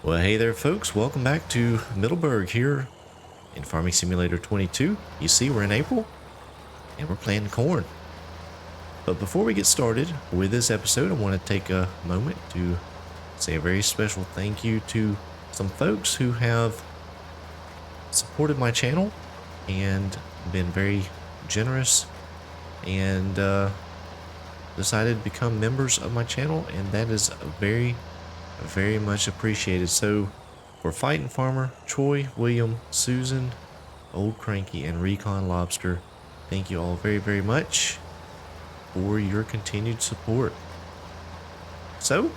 Well, hey there, folks. Welcome back to Middleburgh here in Farming Simulator 22. You see, we're in April and we're planting corn. But before we get started with this episode, I want to take a moment to say a very special thank you to some folks who have supported my channel and been very generous and decided to become members of my channel, and that is very much appreciated. So for Fighting Farmer, Troy, William, Susan, Old Cranky, and Recon Lobster, thank you all very much for your continued support. So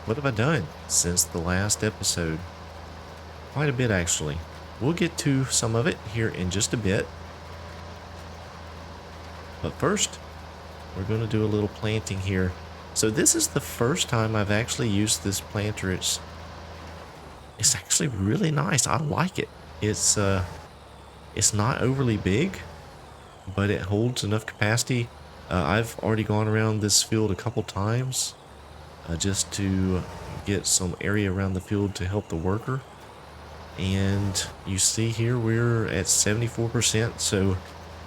what have I done since the last episode? Quite a bit, actually. We'll get to some of it here in just a bit, but first we're going to do a little planting here. So this is the first time I've actually used this planter. It's actually really nice. I like it. It's not overly big, but it holds enough capacity. I've already gone around this field a couple times just to get some area around the field to help the worker. And you see here we're at 74%. So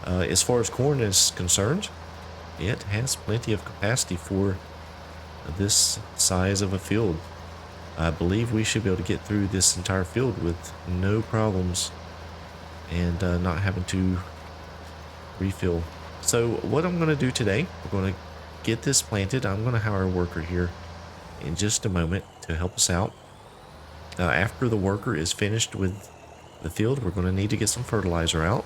as far as corn is concerned, it has plenty of capacity for this size of a field. I believe we should be able to get through this entire field with no problems and not having to refill. So what I'm going to do today, we're going to get this planted. I'm going to hire a worker here in just a moment to help us out. After the worker is finished with the field, we're going to need to get some fertilizer out.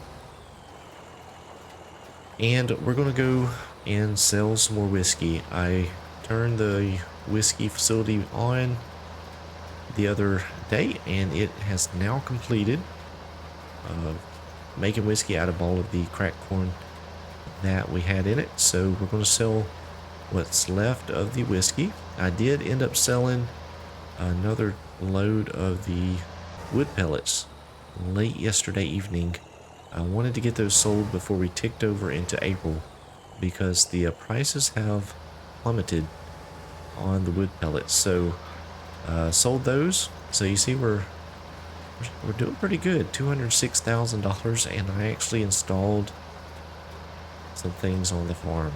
And we're going to go and sell some more whiskey. I turned the whiskey facility on the other day, and it has now completed making whiskey out of all of the cracked corn that we had in it. So we're going to sell what's left of the whiskey. I did end up selling another load of the wood pellets late yesterday evening. I wanted to get those sold before we ticked over into April, because the prices have plummeted on the wood pellets. So sold those. So you see we're doing pretty good, $206,000, and I actually installed some things on the farm.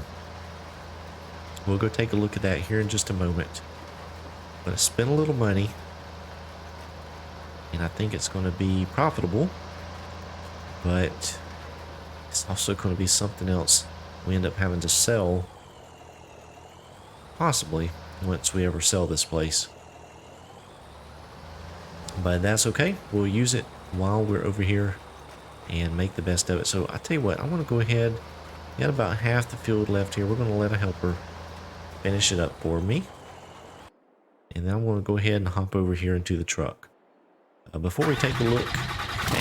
We'll go take a look at that here in just a moment. I'm going to spend a little money, and I think it's going to be profitable, but it's also going to be something else we end up having to sell, possibly, once we ever sell this place. But that's okay. We'll use it while we're over here and make the best of it. So I tell you what, I want to go ahead. Got about half the field left here. We're going to let a helper finish it up for me, and then I'm going to go ahead and hop over here into the truck. Before we take a look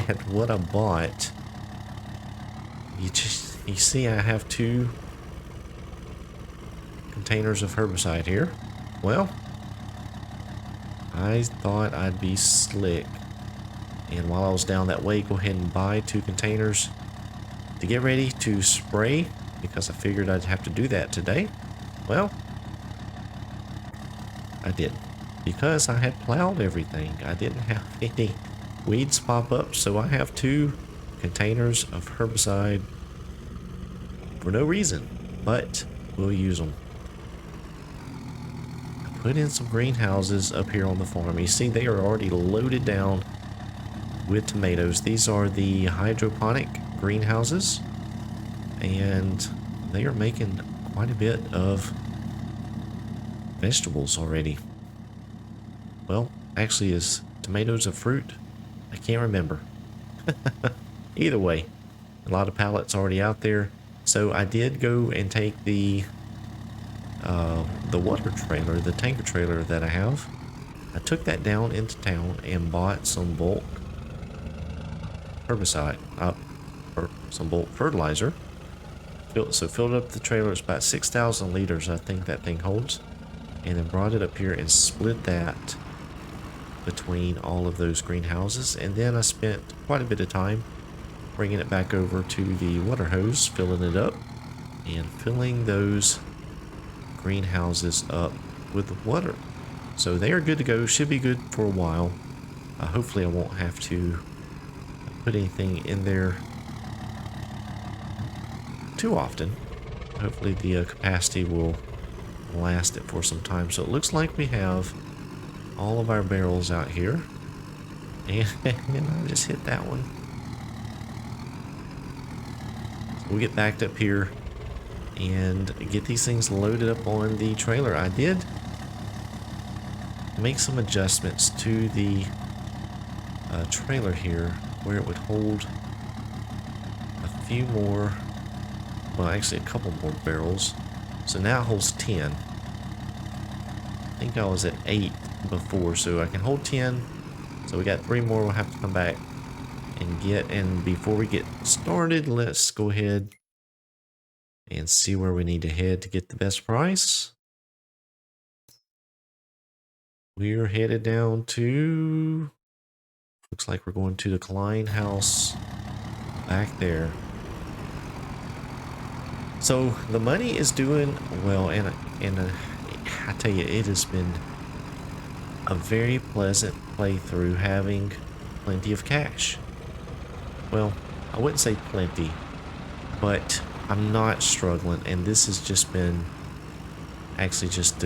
at what I bought, you see I have 2 containers of herbicide here. Well, I thought I'd be slick, and while I was down that way, go ahead and buy 2 containers to get ready to spray, because I figured I'd have to do that today. Well, I did, because I had plowed everything. I didn't have any weeds pop up, so I have 2 containers of herbicide for no reason, but we'll use them. I put in some greenhouses up here on the farm. You see they are already loaded down with tomatoes. These are the hydroponic greenhouses, and they are making quite a bit of vegetables already. Well, actually, is tomatoes a fruit? I can't remember. Either way, a lot of pallets already out there. So I did go and take the water trailer, the tanker trailer that I have. I took that down into town and bought some bulk herbicide, or some bulk fertilizer. Filled up the trailer. It's about 6,000 liters, I think that thing holds, and then brought it up here and split that between all of those greenhouses. And then I spent quite a bit of time bringing it back over to the water hose, filling it up, and filling those greenhouses up with water. So they are good to go. Should be good for a while. Hopefully I won't have to put anything in there too often. Hopefully the capacity will last it for some time. So it looks like we have all of our barrels out here. And I just hit that one. So we'll get backed up here and get these things loaded up on the trailer. I did make some adjustments to the trailer here where it would hold a few more, well actually a couple more barrels. So now it holds 10. I think I was at 8 before, so I can hold 10. So we got 3 more we'll have to come back and get. And before we get started, let's go ahead and see where we need to head to get the best price. We're headed down to, looks like we're going to the Klein house back there. So the money is doing well, and I tell you, it has been a very pleasant playthrough, having plenty of cash. Well, I wouldn't say plenty, but I'm not struggling, and this has just been actually just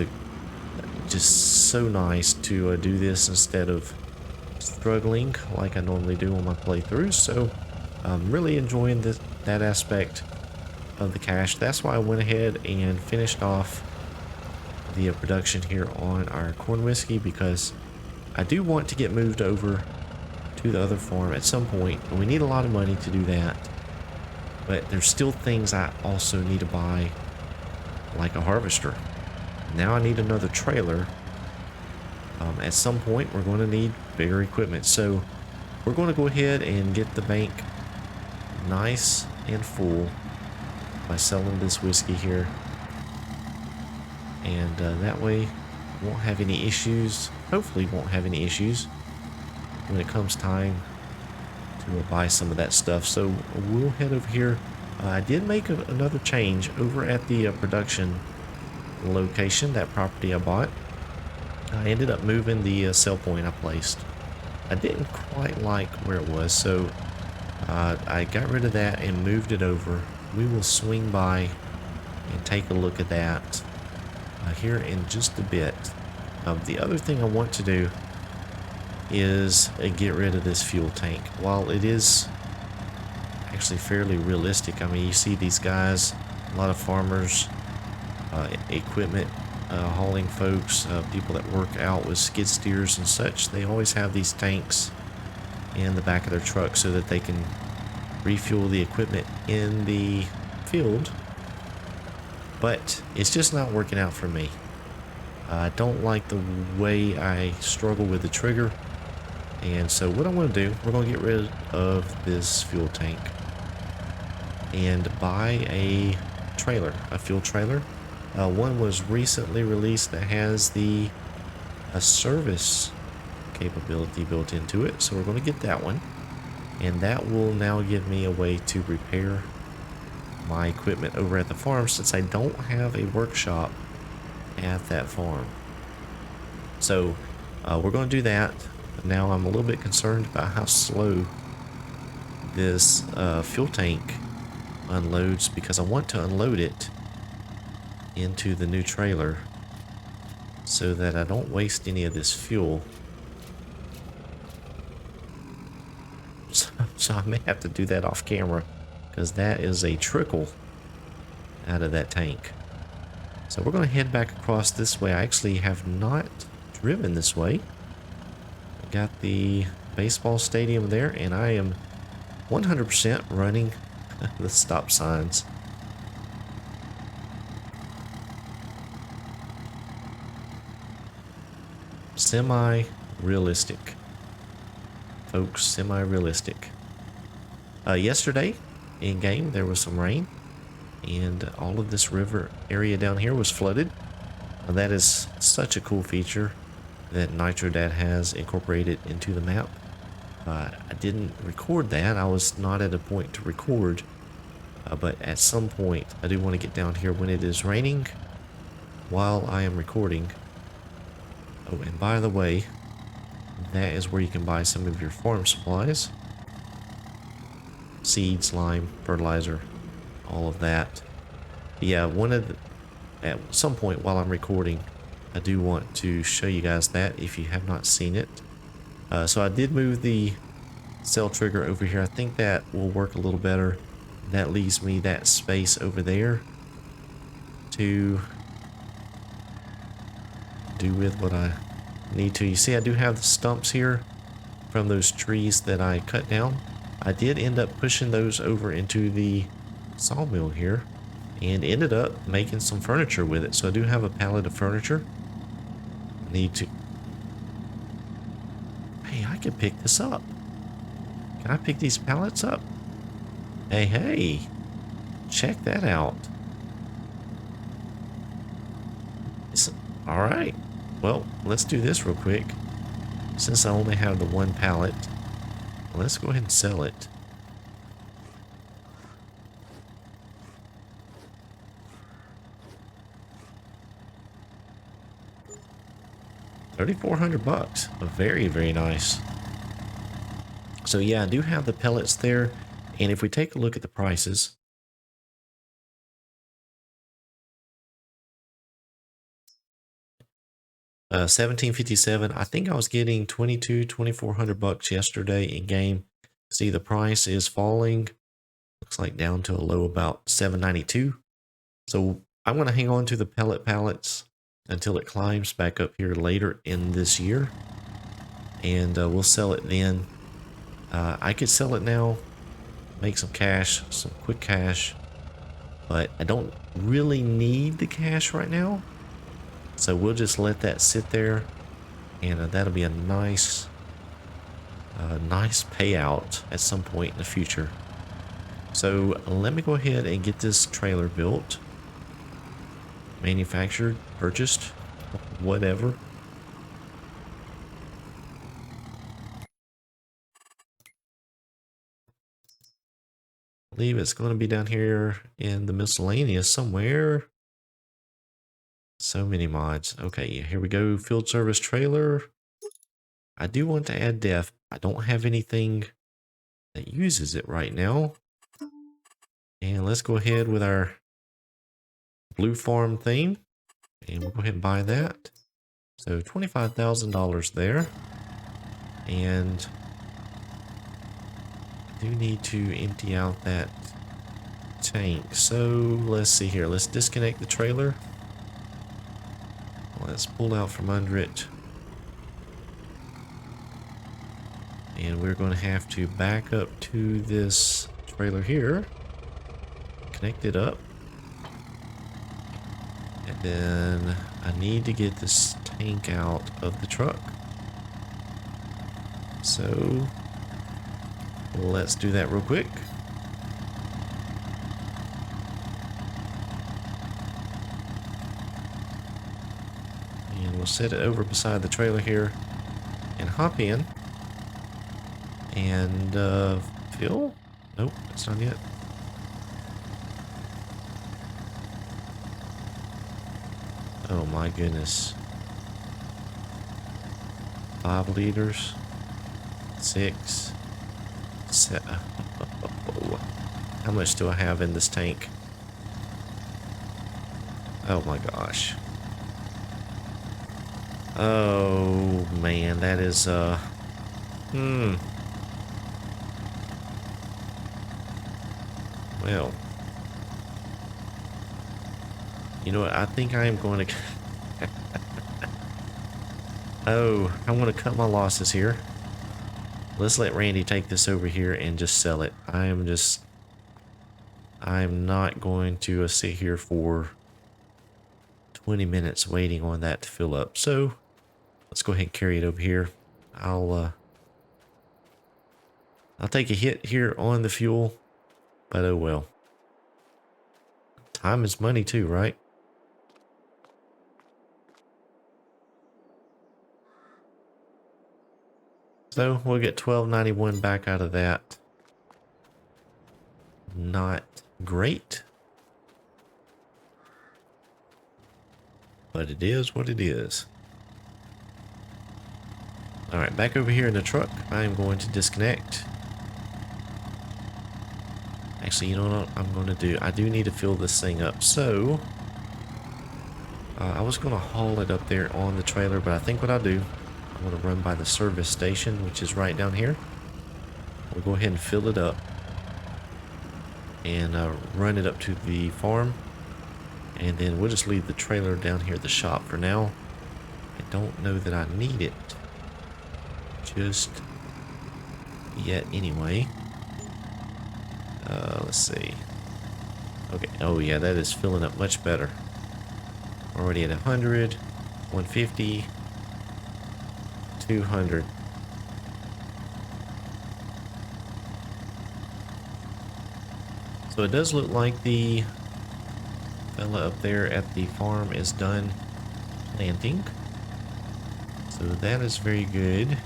so nice to do this instead of struggling like I normally do on my playthroughs. So I'm really enjoying that aspect of the cash. That's why I went ahead and finished off the production here on our corn whiskey, because I do want to get moved over to the other farm at some point, and we need a lot of money to do that. But there's still things I also need to buy, like a harvester. Now I need another trailer. At some point we're going to need bigger equipment, so we're going to go ahead and get the bank nice and full by selling this whiskey here, and that way won't have any issues. Hopefully won't have any issues when it comes time to buy some of that stuff. So we'll head over here. I did make another change over at the production location, that property I bought. I ended up moving the sell point I placed. I didn't quite like where it was, so I got rid of that and moved it over. We will swing by and take a look at that here in just a bit. The other thing I want to do is get rid of this fuel tank. While it is actually fairly realistic, I mean, you see these guys, a lot of farmers, equipment hauling folks, people that work out with skid steers and such, they always have these tanks in the back of their truck so that they can refuel the equipment in the field. But it's just not working out for me. I don't like the way I struggle with the trigger, and so what I want to do, we're going to get rid of this fuel tank and buy a trailer, a fuel trailer. One was recently released that has a service capability built into it, so we're going to get that one, and that will now give me a way to repair my equipment over at the farm, since I don't have a workshop at that farm. So we're going to do that. Now I'm a little bit concerned about how slow this fuel tank unloads, because I want to unload it into the new trailer so that I don't waste any of this fuel. So I may have to do that off camera, because that is a trickle out of that tank. So we're going to head back across this way. I actually have not driven this way. I got the baseball stadium there, and I am 100% running the stop signs. Semi-realistic, folks, semi-realistic. Yesterday in game there was some rain, and all of this river area down here was flooded. That is such a cool feature that NitroDad has incorporated into the map. I didn't record that. I was not at a point to record, but at some point I do want to get down here when it is raining while I am recording Oh, and by the way, that is where you can buy some of your farm supplies. Seeds, lime, fertilizer, all of that. Yeah, at some point while I'm recording, I do want to show you guys that if you have not seen it. So I did move the cell trigger over here. I think that will work a little better. That leaves me that space over there to do with what I need to. You see, I do have the stumps here from those trees that I cut down. I did end up pushing those over into the sawmill here and ended up making some furniture with it. So I do have a pallet of furniture. Need to... Hey, I can pick this up. Can I pick these pallets up? Hey, hey. Check that out. All right. Well, let's do this real quick. Since I only have the one pallet, let's go ahead and sell it. $3,400. Very, very nice. So yeah, I do have the pellets there. And if we take a look at the prices, $17.57. I think I was getting 2,400 bucks yesterday in game. See, the price is falling. Looks like down to a low about $7.92. So I'm going to hang on to the pellet pallets until it climbs back up here later in this year, and we'll sell it then. I could sell it now, make some cash, some quick cash, but I don't really need the cash right now. So we'll just let that sit there, and that'll be a nice payout at some point in the future. So let me go ahead and get this trailer built, manufactured, purchased, whatever. I believe it's going to be down here in the miscellaneous somewhere. So many mods. Okay, here we go. Field service trailer. I do want to add def. I don't have anything that uses it right now. And let's go ahead with our blue farm theme. And we'll go ahead and buy that. So $25,000 there. And I do need to empty out that tank. So let's see here. Let's disconnect the trailer. Let's pull out from under it. And we're going to have to back up to this trailer here. Connect it up. And then I need to get this tank out of the truck. So let's do that real quick. And we'll set it over beside the trailer here and hop in. And fill? Nope, it's not yet. Oh my goodness. 5 liters. 6. 7. How much do I have in this tank? Oh my gosh. Oh man, that is well, you know what? I think I am going to oh, I'm going to cut my losses here. Let's let Randy take this over here and just sell it. I'm not going to sit here for 20 minutes waiting on that to fill up. So let's go ahead and carry it over here. I'll take a hit here on the fuel, but oh well. Time is money too, right? So we'll get $12.91 back out of that. Not great, but it is what it is. Alright, back over here in the truck, I am going to disconnect. Actually, you know what I'm going to do? I do need to fill this thing up. So, I was going to haul it up there on the trailer, but I think what I'll do, I'm going to run by the service station, which is right down here. We'll go ahead and fill it up and run it up to the farm. And then we'll just leave the trailer down here at the shop for now. I don't know that I need it just yet anyway. Let's see. Okay, oh yeah, that is filling up much better. Already at 100, 150, 200. So it does look like the fella up there at the farm is done planting. So that is very good.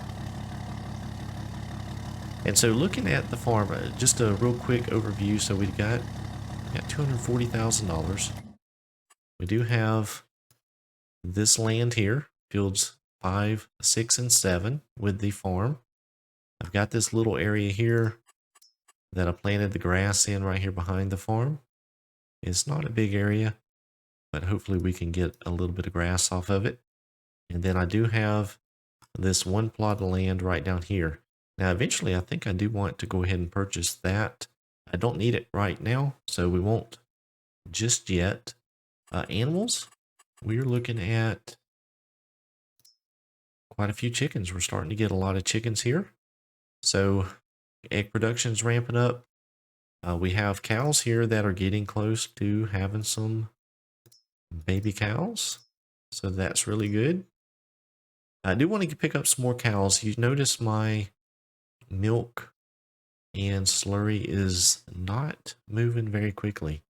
And so looking at the farm, just a real quick overview. So we got $240,000. We do have this land here, fields 5, 6, and 7 with the farm. I've got this little area here that I planted the grass in right here behind the farm. It's not a big area, but hopefully we can get a little bit of grass off of it. And then I do have this one plot of land right down here. Now, eventually, I think I do want to go ahead and purchase that. I don't need it right now, so we won't just yet. Animals, we're looking at quite a few chickens. We're starting to get a lot of chickens here. So, egg production is ramping up. We have cows here that are getting close to having some baby cows. So, that's really good. I do want to pick up some more cows. You notice my milk and slurry is not moving very quickly.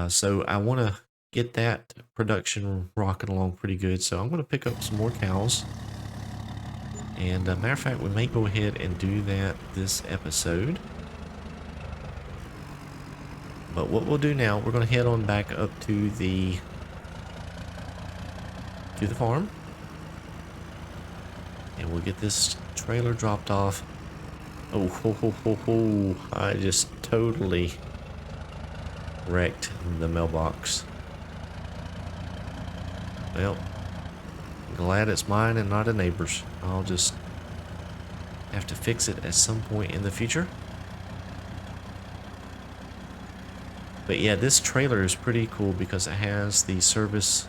So I want to get that production rocking along pretty good. So I'm going to pick up some more cows. And matter of fact, we may go ahead and do that this episode. But what we'll do now, we're going to head on back up to the farm. And we'll get this trailer dropped off. Oh, ho, ho, ho, ho. I just totally wrecked the mailbox. Well, glad it's mine and not a neighbor's. I'll just have to fix it at some point in the future. But yeah, this trailer is pretty cool because it has the service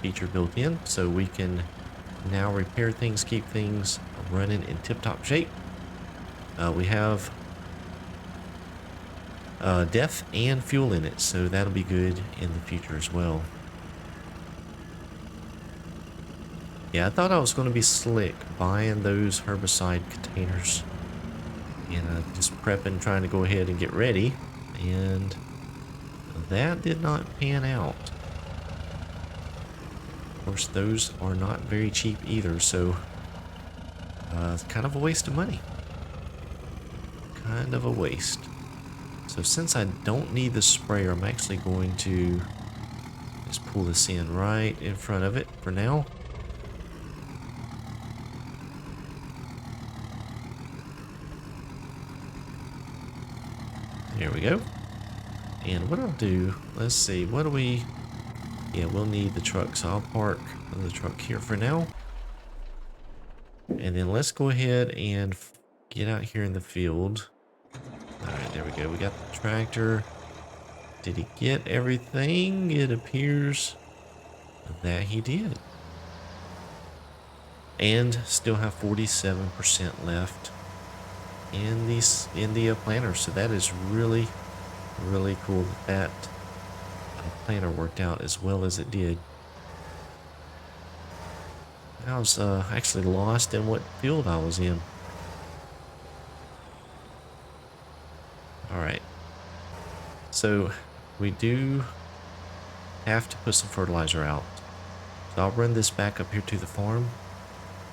feature built in, so we can now repair things, keep things running in tip-top shape. We have def and fuel in it, so that'll be good in the future as well. Yeah, I thought I was going to be slick buying those herbicide containers and just prepping, trying to go ahead and get ready, and that did not pan out. Of course, those are not very cheap either, so it's kind of a waste of money. Kind of a waste. So since I don't need the sprayer, I'm actually going to just pull this in right in front of it for now. There we go. And what I'll do, let's see, what do we... Yeah, we'll need the truck, so I'll park the truck here for now. And then let's go ahead and get out here in the field. Alright, there we go. We got the tractor. Did he get everything? It appears that he did. And still have 47% left in the planter. So that is really, really cool that planter worked out as well as it did. I was actually lost in what field I was in. Alright, so we do have to put some fertilizer out. So I'll run this back up here to the farm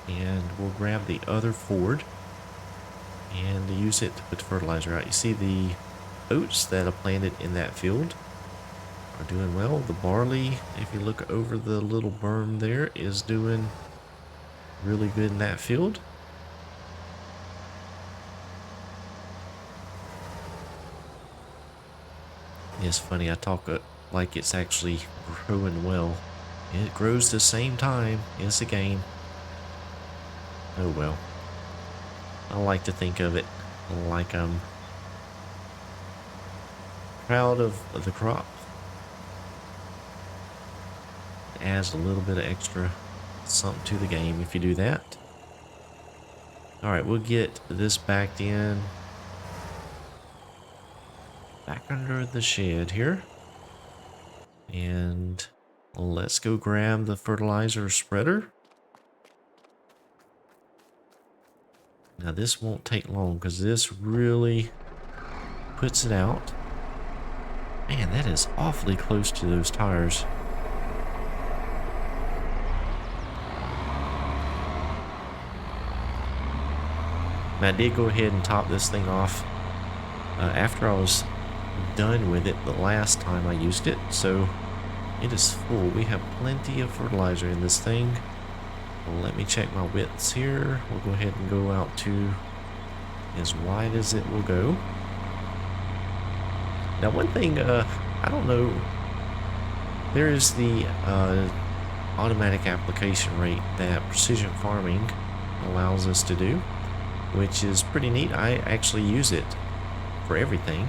and we'll grab the other Ford and use it to put the fertilizer out. You see the oats that I planted in that field are doing well. The barley, if you look over the little berm there, is doing really good in that field. It's funny, I talk like it's actually growing well. It grows the same time. It's a game. Oh well. I like to think of it like I'm proud of the crop. It adds a little bit of extra something to the game if you do that. Alright, we'll get this backed in. Back under the shed here. And let's go grab the fertilizer spreader. Now this won't take long because this really puts it out. Man, that is awfully close to those tires. And I did go ahead and top this thing off after I was done with it the last time I used it, so it is full. We have plenty of fertilizer in this thing. Well, let me check my widths here. We'll go ahead and go out to as wide as it will go. Now one thing, I don't know, there is the automatic application rate that precision farming allows us to do, which is pretty neat. I actually use it for everything,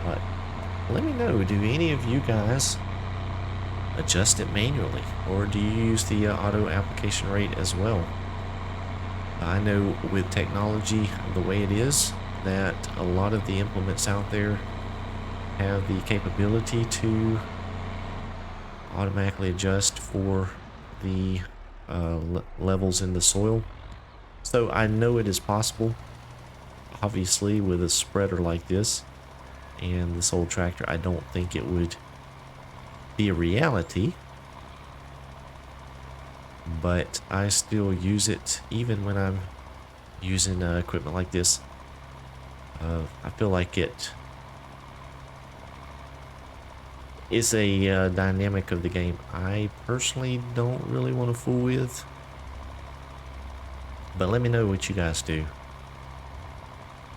but let me know, do any of you guys adjust it manually, or do you use the auto application rate as well? I know with technology the way it is, that a lot of the implements out there have the capability to automatically adjust for the levels in the soil. So I know it is possible. Obviously with a spreader like this and this old tractor, I don't think it would be a reality, but I still use it even when I'm using equipment like this. I feel like it is a dynamic of the game I personally don't really want to fool with, but let me know what you guys do.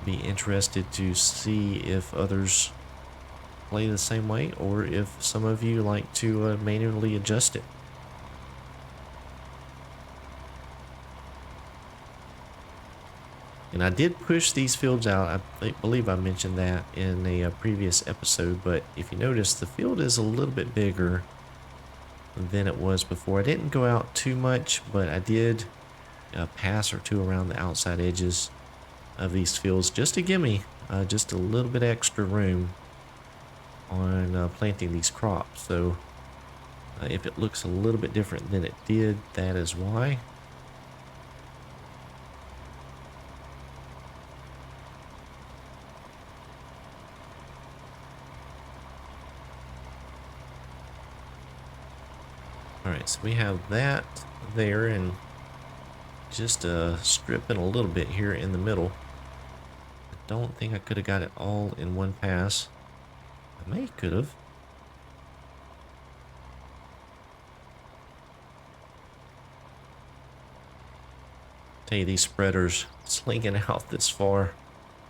Be interested to see if others play the same way, or if some of you like to manually adjust it. And I did push these fields out. I believe I mentioned that in a previous episode, but if you notice, the field is a little bit bigger than it was before. I didn't go out too much, but I did a pass or two around the outside edges of these fields just to give me just a little bit extra room on planting these crops. So if it looks a little bit different than it did, that is why. Alright, so we have that there, and just stripping a little bit here in the middle. I don't think I could have got it all in one pass. I may could have. Tell you, these spreaders slinging out this far.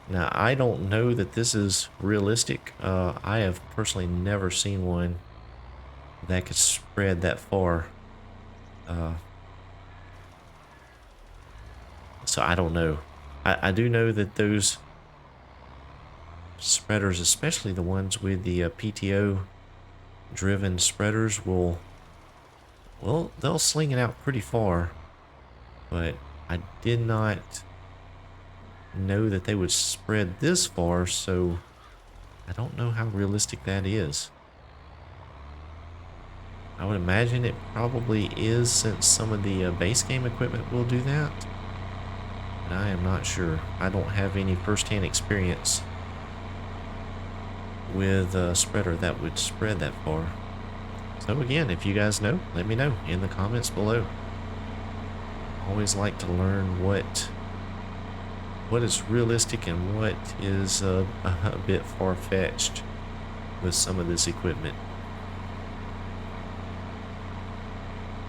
Now, I don't know that this is realistic. I have personally never seen one that could spread that far. So I don't know. I do know that those spreaders, especially the ones with the PTO driven spreaders, well, they'll sling it out pretty far, but I did not know that they would spread this far, so I don't know how realistic that is. I would imagine it probably is, since some of the base game equipment will do that, but I am not sure. I don't have any first-hand experience with a spreader that would spread that far. So again, if you guys know, let me know in the comments below. Always like to learn what is realistic and what is a bit far-fetched with some of this equipment.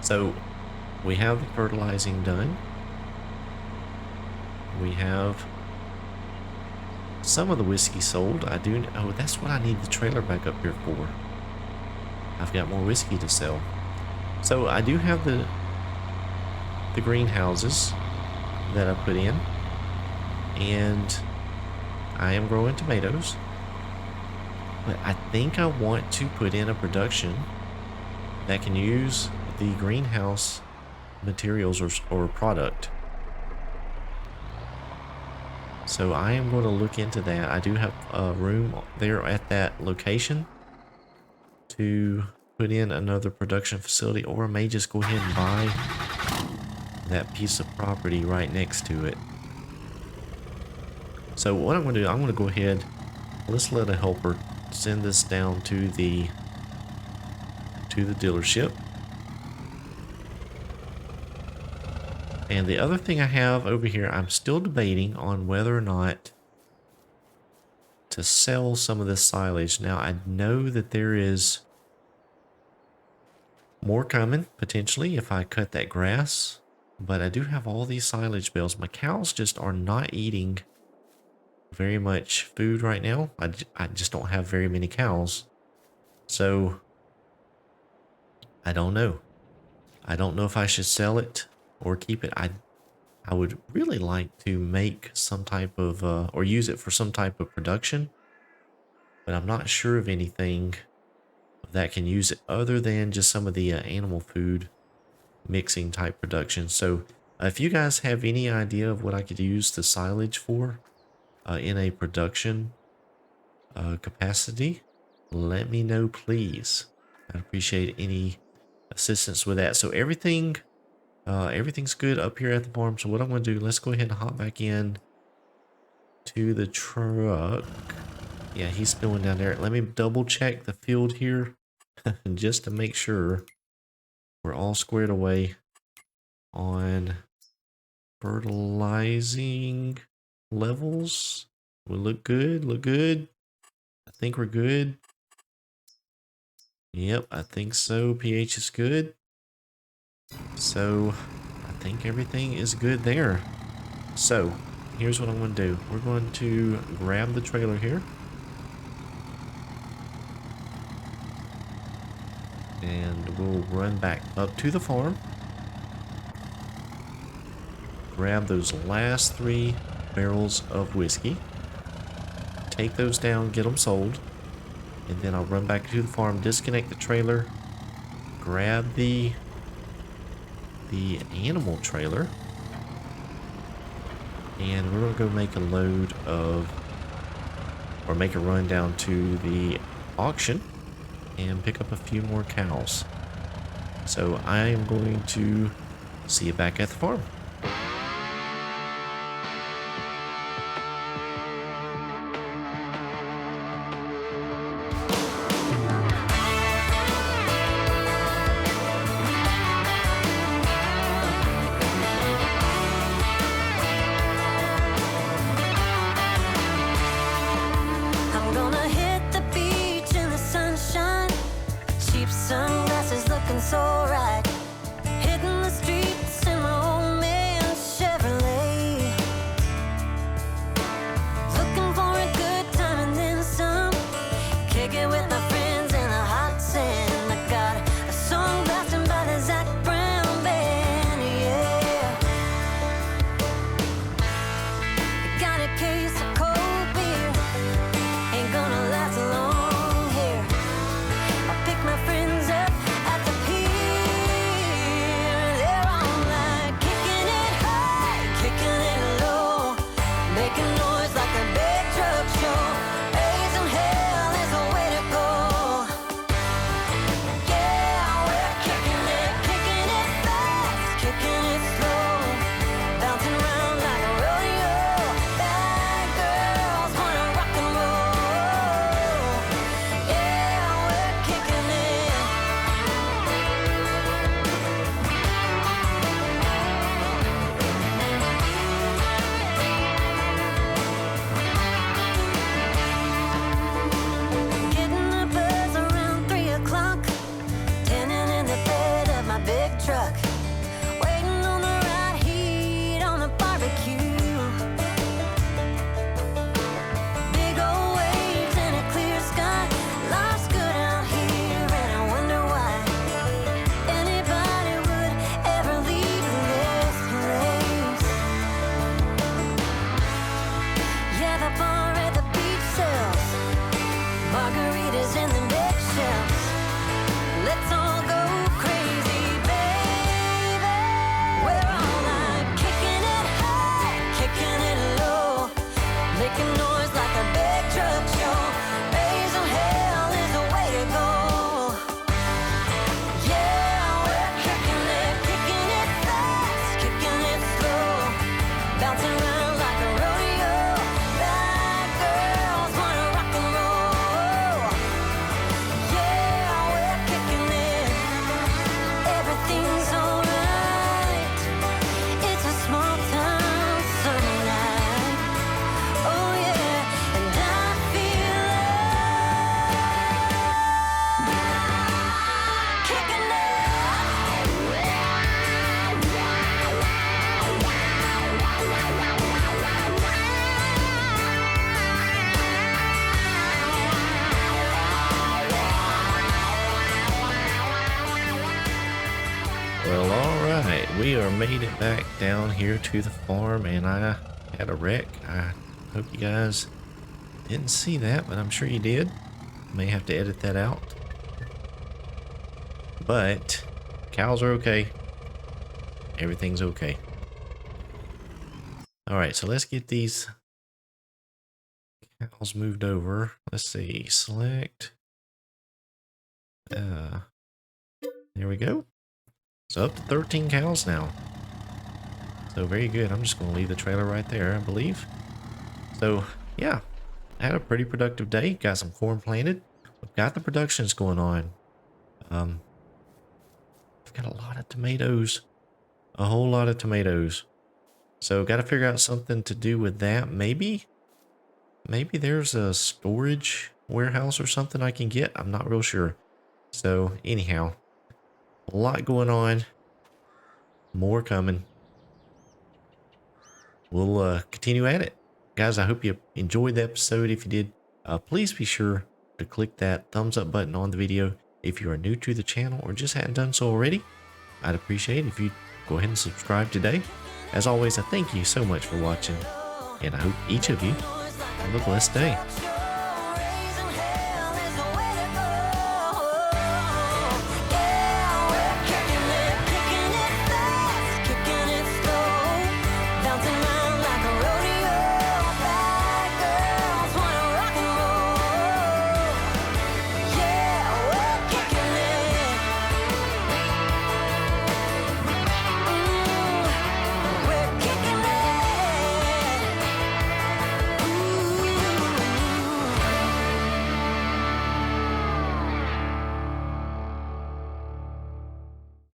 So we have the fertilizing done. We have some of the whiskey sold. Oh, that's what I need the trailer back up here for. I've got more whiskey to sell. So I do have the greenhouses that I put in, and I am growing tomatoes. But I think I want to put in a production that can use the greenhouse materials or product. So I am going to look into that. I do have a room there at that location to put in another production facility, or I may just go ahead and buy that piece of property right next to it. So what I'm going to do, I'm going to go ahead, let's let a helper send this down to the dealership. And the other thing I have over here, I'm still debating on whether or not to sell some of this silage. Now, I know that there is more coming, potentially, if I cut that grass. But I do have all these silage bales. My cows just are not eating very much food right now. I just don't have very many cows. So, I don't know. I don't know if I should sell it or keep it. I would really like to make some type of, or use it for some type of production, but I'm not sure of anything that can use it other than just some of the animal food mixing type production. So if you guys have any idea of what I could use the silage for in a production capacity, let me know, please. I'd appreciate any assistance with that. So everything's good up here at the farm. So what I'm going to do, let's go ahead and hop back in to the truck. Yeah, he's spilling down there. Let me double check the field here just to make sure we're all squared away on fertilizing levels. We look good, look good. I think we're good. Yep, I think so. pH is good. So I think everything is good there. So here's what I'm going to do. We're going to grab the trailer here. And we'll run back up to the farm. Grab those last 3 barrels of whiskey. Take those down, get them sold. And then I'll run back to the farm, disconnect the trailer, grab the animal trailer, and we're gonna go make a load of, or make a run down to the auction and pick up a few more cows. So I am going to see you back at the farm. Sunglasses looking so right, hitting the streets in my old made it back down here to the farm and I had a wreck. I hope you guys didn't see that, but I'm sure you did. May have to edit that out. But cows are okay. Everything's okay. Alright, so let's get these cows moved over. Let's see, select. There we go. So up to 13 cows now. So very good. I'm just going to leave the trailer right there, I believe. So yeah, I had a pretty productive day. Got some corn planted. We've got the productions going on. I've got a lot of tomatoes. A whole lot of tomatoes. So got to figure out something to do with that. Maybe there's a storage warehouse or something I can get. I'm not real sure. So anyhow, a lot going on. More coming. We'll continue at it. Guys, I hope you enjoyed the episode. If you did, please be sure to click that thumbs up button on the video. If you are new to the channel or just hadn't done so already, I'd appreciate it if you go ahead and subscribe today. As always, I thank you so much for watching, and I hope each of you have a blessed day.